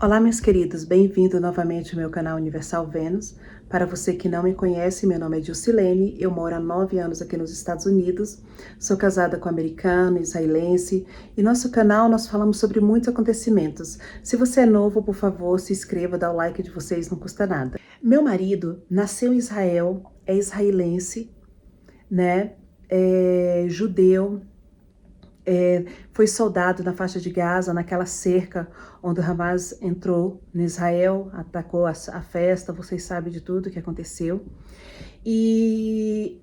Olá, meus queridos, bem-vindo novamente ao meu canal Universal Vênus. Para você que não me conhece, meu nome é Dilcilene, eu moro há 9 anos aqui nos Estados Unidos, sou casada com americano, israelense, e nosso canal nós falamos sobre muitos acontecimentos. Se você é novo, por favor, se inscreva, dá o like de vocês, não custa nada. Meu marido nasceu em Israel, é israelense, né, é judeu, foi soldado na faixa de Gaza, naquela cerca onde o Hamas entrou no Israel, atacou a festa, vocês sabem de tudo que aconteceu. E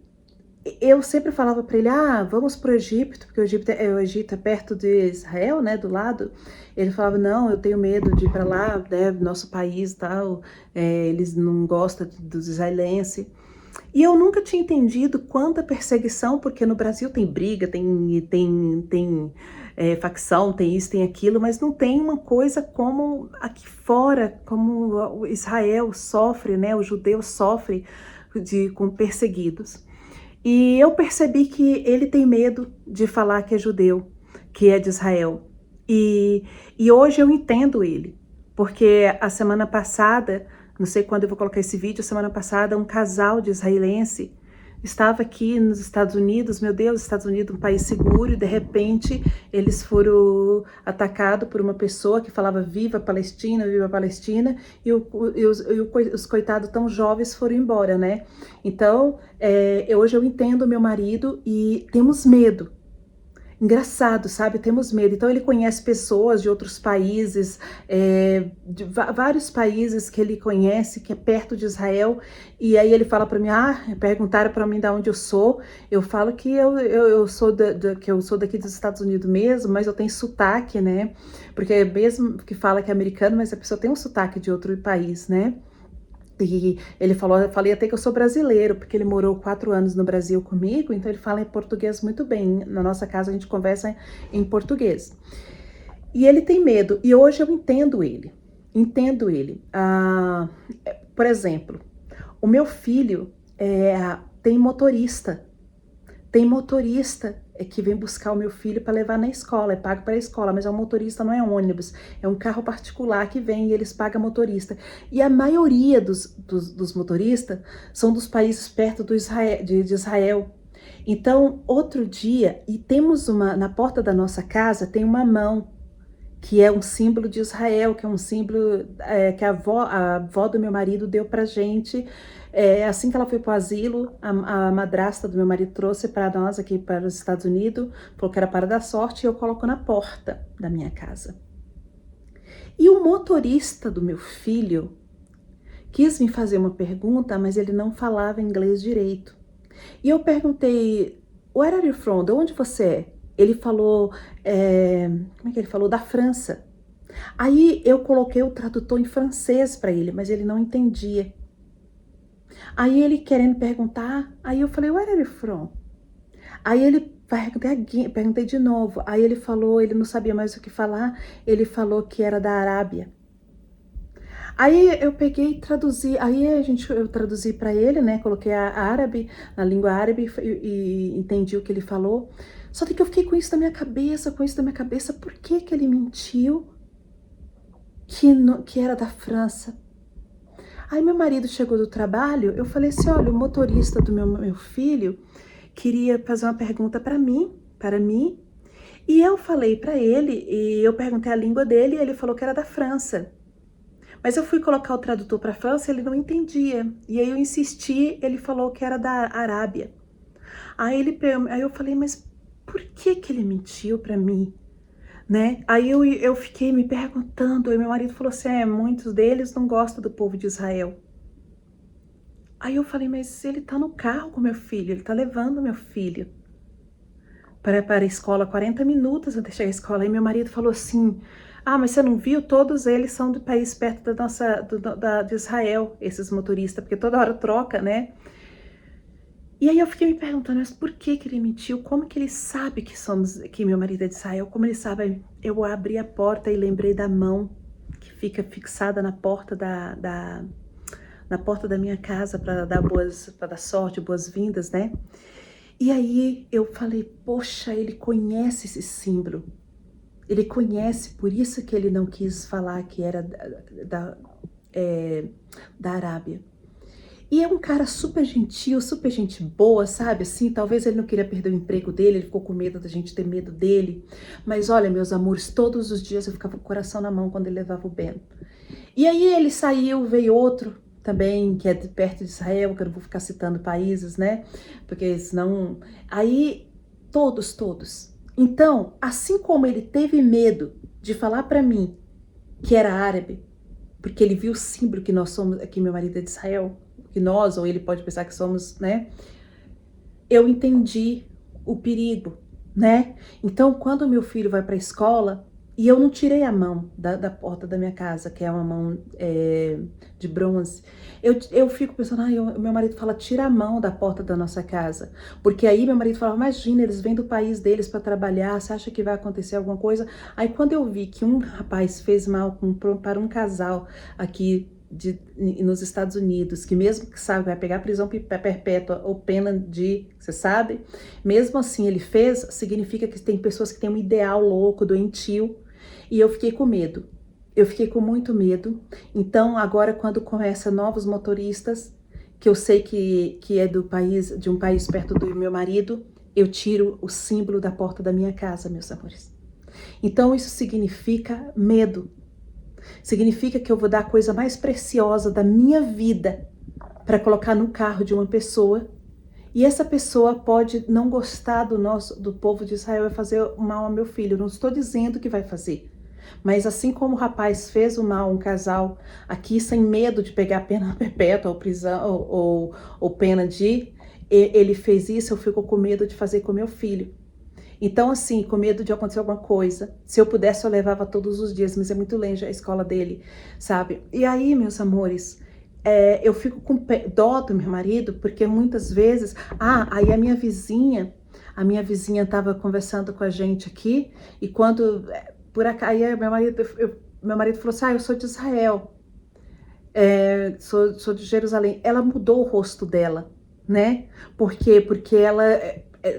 eu sempre falava para ele, vamos para o Egito, porque o Egito é perto de Israel, né, do lado. Ele falava, não, eu tenho medo de ir para lá, né, nosso país e tal, eles não gostam dos israelenses. E eu nunca tinha entendido quanta perseguição, porque no Brasil tem briga, tem facção, tem isso, tem aquilo, mas não tem uma coisa como aqui fora, como o Israel sofre, né? O judeu sofre com perseguidos. E eu percebi que ele tem medo de falar que é judeu, que é de Israel. E hoje eu entendo ele, porque a semana passada, não sei quando eu vou colocar esse vídeo, semana passada um casal de israelense estava aqui nos Estados Unidos, meu Deus, Estados Unidos, um país seguro, e de repente eles foram atacados por uma pessoa que falava viva a Palestina, e os coitados tão jovens foram embora, né? Então, hoje eu entendo meu marido e temos medo. Engraçado, sabe? Temos medo. Então ele conhece pessoas de outros países, de vários países que ele conhece, que é perto de Israel, e aí ele fala para mim, perguntaram para mim de onde eu sou, eu falo que eu sou que eu sou daqui dos Estados Unidos mesmo, mas eu tenho sotaque, né? Porque mesmo que fala que é americano, mas a pessoa tem um sotaque de outro país, né? E ele falou, eu falei até que eu sou brasileiro, porque ele morou 4 anos no Brasil comigo, então ele fala em português muito bem. Na nossa casa a gente conversa em português. E ele tem medo, e hoje eu entendo ele. Entendo ele. Por exemplo, o meu filho tem motorista. Tem motorista que vem buscar o meu filho para levar na escola, é pago para a escola, mas é um motorista, não é um ônibus, é um carro particular que vem e eles pagam motorista. E a maioria dos motoristas são dos países perto de Israel. Então, outro dia, e temos na porta da nossa casa, tem uma mão, que é um símbolo de Israel, que é um símbolo que a avó do meu marido deu pra gente. Assim que ela foi para o asilo, a madrasta do meu marido trouxe para nós aqui para os Estados Unidos, falou que era para dar sorte, e eu coloco na porta da minha casa. E o motorista do meu filho quis me fazer uma pergunta, mas ele não falava inglês direito. E eu perguntei, where are you from? De onde você é? Ele falou, como é que ele falou? Da França. Aí eu coloquei o tradutor em francês para ele, mas ele não entendia. Aí ele querendo perguntar, aí eu falei, where are you from? Aí ele perguntei de novo, aí ele falou, ele não sabia mais o que falar, ele falou que era da Arábia. Aí eu peguei e traduzi, eu traduzi para ele, né, coloquei a árabe, na língua árabe e entendi o que ele falou. Só que eu fiquei com isso na minha cabeça, por que que ele mentiu que era da França? Aí meu marido chegou do trabalho, eu falei assim, olha, o motorista do meu filho queria fazer uma pergunta para mim, e eu falei para ele, e eu perguntei a língua dele, e ele falou que era da França. Mas eu fui colocar o tradutor para França, ele não entendia, e aí eu insisti, ele falou que era da Arábia. Aí eu falei, mas por que que ele mentiu para mim? Né? Aí eu fiquei me perguntando, e meu marido falou assim, muitos deles não gostam do povo de Israel. Aí eu falei, mas ele tá no carro com meu filho, ele tá levando meu filho para a escola, 40 minutos até chegar à escola. Aí meu marido falou assim, mas você não viu? Todos eles são do país perto de Israel, esses motoristas, porque toda hora troca, né? E aí eu fiquei me perguntando, mas por que que ele mentiu? Como que ele sabe que meu marido é de Israel? Como ele sabe? Eu abri a porta e lembrei da mão que fica fixada na porta na porta da minha casa para dar sorte, boas-vindas, né? E aí eu falei, poxa, ele conhece esse símbolo. Ele conhece, por isso que ele não quis falar que era da Arábia. E é um cara super gentil, super gente boa, sabe? Assim, talvez ele não queria perder o emprego dele, ele ficou com medo da gente ter medo dele. Mas olha, meus amores, todos os dias eu ficava com o coração na mão quando ele levava o Ben. E aí ele saiu, veio outro também, que é de perto de Israel, que eu não vou ficar citando países, né? Porque senão... Aí, todos. Então, assim como ele teve medo de falar para mim que era árabe, porque ele viu o símbolo que nós somos, que meu marido é de Israel, que nós, ou ele pode pensar que somos, né? Eu entendi o perigo, né? Então, quando meu filho vai para a escola, e eu não tirei a mão da porta da minha casa, que é uma mão de bronze, eu fico pensando, meu marido fala, tira a mão da porta da nossa casa, porque aí meu marido fala, imagina, eles vêm do país deles para trabalhar, você acha que vai acontecer alguma coisa? Aí quando eu vi que um rapaz fez mal para um casal aqui nos Estados Unidos, que mesmo que sabe, vai pegar prisão perpétua ou pena de, você sabe, mesmo assim ele fez, significa que tem pessoas que têm um ideal louco, doentio, e eu fiquei com medo. Eu fiquei com muito medo. Então, agora quando começa novos motoristas, que eu sei que é de um país perto do meu marido, eu tiro o símbolo da porta da minha casa, meus amores. Então, isso significa medo. Significa que eu vou dar a coisa mais preciosa da minha vida para colocar no carro de uma pessoa, e essa pessoa pode não gostar do povo de Israel e fazer mal ao meu filho. Eu não estou dizendo que vai fazer. Mas assim como o rapaz fez o mal a um casal aqui sem medo de pegar pena perpétua ou prisão ou pena de, ele fez isso, eu fico com medo de fazer com meu filho. Então, assim, com medo de acontecer alguma coisa. Se eu pudesse, eu levava todos os dias, mas é muito longe a escola dele, sabe? E aí, meus amores, eu fico com dó do meu marido, porque muitas vezes... aí a minha vizinha estava conversando com a gente aqui, e quando... Por acaso, aí meu marido falou assim, eu sou de Israel, sou de Jerusalém. Ela mudou o rosto dela, né? Por quê? Porque ela...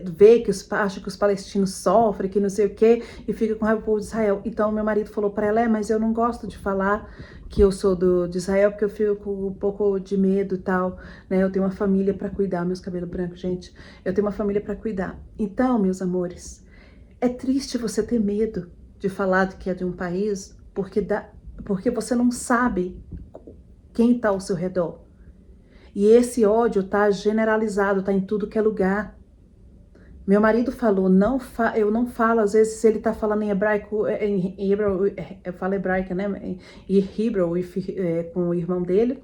vê que acha que os palestinos sofrem, que não sei o quê, e fica com raiva do povo de Israel. Então meu marido falou para ela, mas eu não gosto de falar que eu sou de Israel, porque eu fico com um pouco de medo e tal, né? Eu tenho uma família para cuidar, meus cabelos brancos, gente, eu tenho uma família para cuidar. Então, meus amores, é triste você ter medo de falar que é de um país, porque você não sabe quem está ao seu redor. E esse ódio tá generalizado, tá em tudo que é lugar. Meu marido falou, eu não falo, às vezes se ele tá falando em hebraico, eu falo hebraica, né, em Hebrew, com o irmão dele,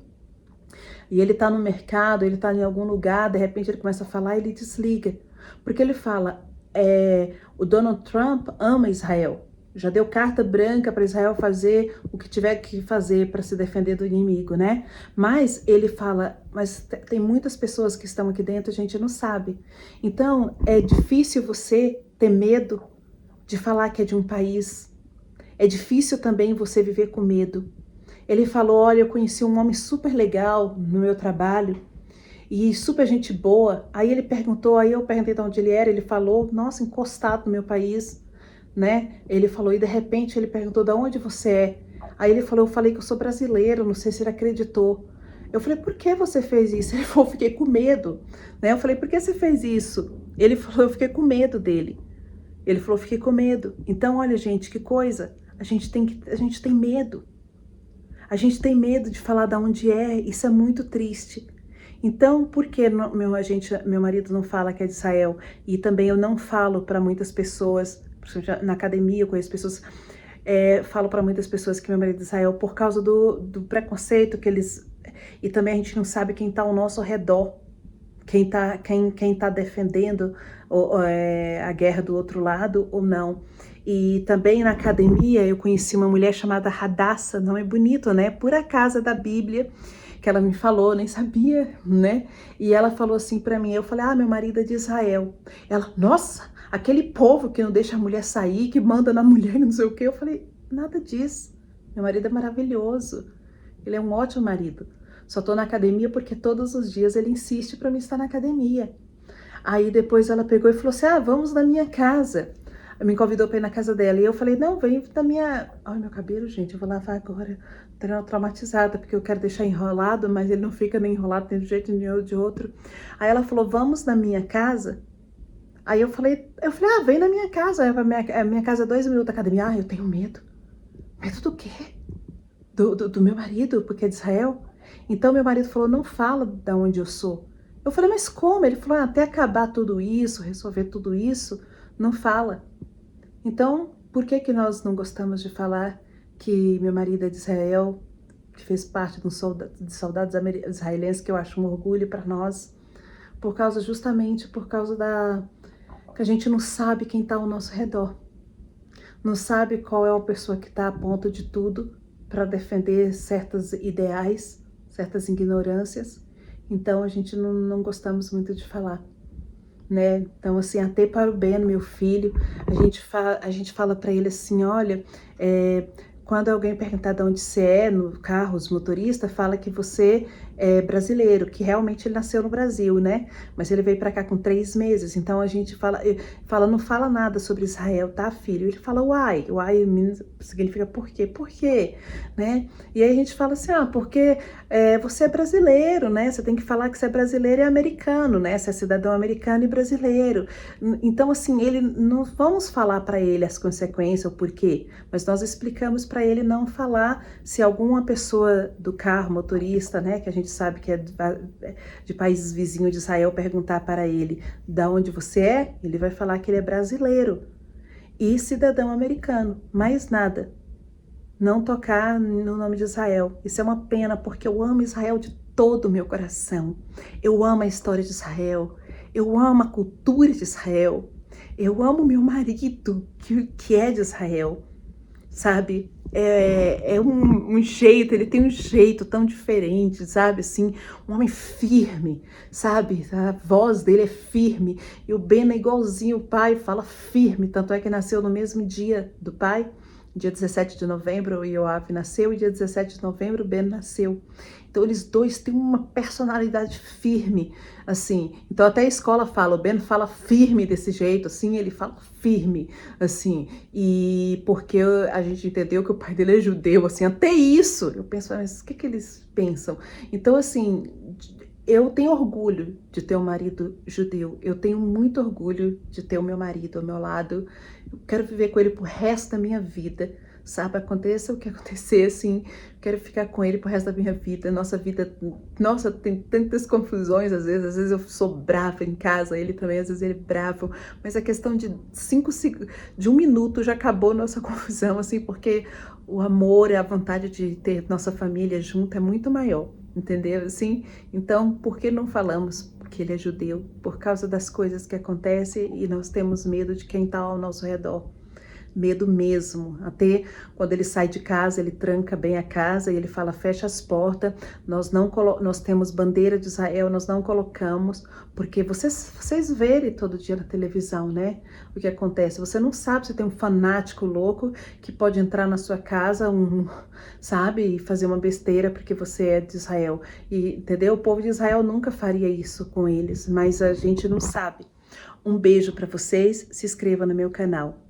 e ele tá no mercado, ele tá em algum lugar, de repente ele começa a falar e ele desliga, porque ele fala, o Donald Trump ama Israel, já deu carta branca para Israel fazer o que tiver que fazer para se defender do inimigo, né? Mas ele fala, mas tem muitas pessoas que estão aqui dentro, a gente não sabe. Então, é difícil você ter medo de falar que é de um país. É difícil também você viver com medo. Ele falou, olha, eu conheci um homem super legal no meu trabalho, e super gente boa. Aí ele perguntou, aí eu perguntei de onde ele era, ele falou, nossa, encostado no meu país, né? Ele falou, e de repente ele perguntou, de onde você é? Aí ele falou, eu falei que eu sou brasileiro, não sei se ele acreditou. Eu falei, por que você fez isso? Ele falou, eu fiquei com medo, né? Eu falei, por que você fez isso? Ele falou, eu fiquei com medo dele. Ele falou, fiquei com medo. Então, olha, gente, que coisa. A gente tem medo. A gente tem medo de falar de onde é, isso é muito triste. Então, por que meu marido não fala que é de Israel? E também eu não falo para muitas pessoas, na academia eu conheço pessoas, falo para muitas pessoas que meu marido é de Israel por causa do preconceito que eles... E também a gente não sabe quem está ao nosso redor, quem tá defendendo a guerra do outro lado ou não. E também na academia eu conheci uma mulher chamada Hadassah, não é bonito, né? Por acaso da Bíblia, que ela me falou, nem sabia, né? E ela falou assim para mim, eu falei, meu marido é de Israel. Ela, nossa, aquele povo que não deixa a mulher sair, que manda na mulher, não sei o quê. Eu falei, nada disso. Meu marido é maravilhoso. Ele é um ótimo marido. Só tô na academia porque todos os dias ele insiste para mim estar na academia. Aí depois ela pegou e falou assim, vamos na minha casa. me convidou para ir na casa dela. E eu falei, não, vem da minha... Ai, meu cabelo, gente, eu vou lavar agora. Tô traumatizada, porque eu quero deixar enrolado, mas ele não fica nem enrolado nem de jeito nenhum de outro. Aí ela falou, vamos na minha casa? Aí eu falei, ah, vem na minha casa. A minha casa é 2 minutos da academia. Ah, eu tenho medo. Medo do quê? Do meu marido, porque é de Israel? Então meu marido falou, não fala de onde eu sou. Eu falei, mas como? Ele falou, até acabar tudo isso, resolver tudo isso, não fala. Então, por que que nós não gostamos de falar que meu marido é de Israel, que fez parte de soldados israelenses, que eu acho um orgulho para nós, justamente por causa que a gente não sabe quem está ao nosso redor. Não sabe qual é a pessoa que está a ponto de tudo para defender certos ideais, certas ignorâncias. Então, a gente não gostamos muito de falar, né? Então, assim, até para o Ben, meu filho, a gente fala para ele assim, olha, quando alguém perguntar de onde você é, no carro, os motoristas, fala que você é brasileiro, que realmente ele nasceu no Brasil, né? Mas ele veio para cá com 3 meses, então a gente não fala nada sobre Israel, tá, filho? Ele fala, uai significa por quê? Por quê? Né? E aí a gente fala assim, porque você é brasileiro, né? Você tem que falar que você é brasileiro e americano, né? Você é cidadão americano e brasileiro. Então, assim, ele não vamos falar para ele as consequências, o porquê, mas nós explicamos para ele não falar se alguma pessoa do carro, motorista, né, que a gente sabe que é de países vizinhos de Israel, perguntar para ele da onde você é, ele vai falar que ele é brasileiro e cidadão americano, mais nada. Não tocar no nome de Israel. Isso é uma pena, porque eu amo Israel de todo o meu coração. Eu amo a história de Israel. Eu amo a cultura de Israel. Eu amo meu marido, que é de Israel. Sabe? É um jeito, ele tem um jeito tão diferente, sabe? Assim, um homem firme, sabe? A voz dele é firme. E o Ben é igualzinho o pai, fala firme. Tanto é que nasceu no mesmo dia do pai. Dia 17 de novembro, o Yoav nasceu, e dia 17 de novembro, o Ben nasceu. Então, eles dois têm uma personalidade firme, assim. Então, até a escola fala, o Ben fala firme desse jeito, assim, ele fala firme, assim. E porque a gente entendeu que o pai dele é judeu, assim, até isso. Eu penso, mas o que eles pensam? Então, assim, eu tenho orgulho de ter um marido judeu. Eu tenho muito orgulho de ter o meu marido ao meu lado. Eu quero viver com ele pro resto da minha vida, sabe? Aconteça o que acontecer, assim, quero ficar com ele pro resto da minha vida. Nossa, tem tantas confusões às vezes eu sou brava em casa, ele também, às vezes ele é bravo, mas a questão de 5 segundos, de 1 minuto já acabou nossa confusão, assim, porque o amor e a vontade de ter nossa família junto é muito maior, entendeu? Assim, então, por que não falamos que ele é judeu? Por causa das coisas que acontecem e nós temos medo de quem está ao nosso redor. Medo mesmo, até quando ele sai de casa, ele tranca bem a casa e ele fala, fecha as portas, nós temos bandeira de Israel, nós não colocamos, porque vocês verem todo dia na televisão, né, o que acontece, você não sabe se tem um fanático louco que pode entrar na sua casa, sabe, e fazer uma besteira porque você é de Israel, e, entendeu? O povo de Israel nunca faria isso com eles, mas a gente não sabe. Um beijo para vocês, se inscreva no meu canal.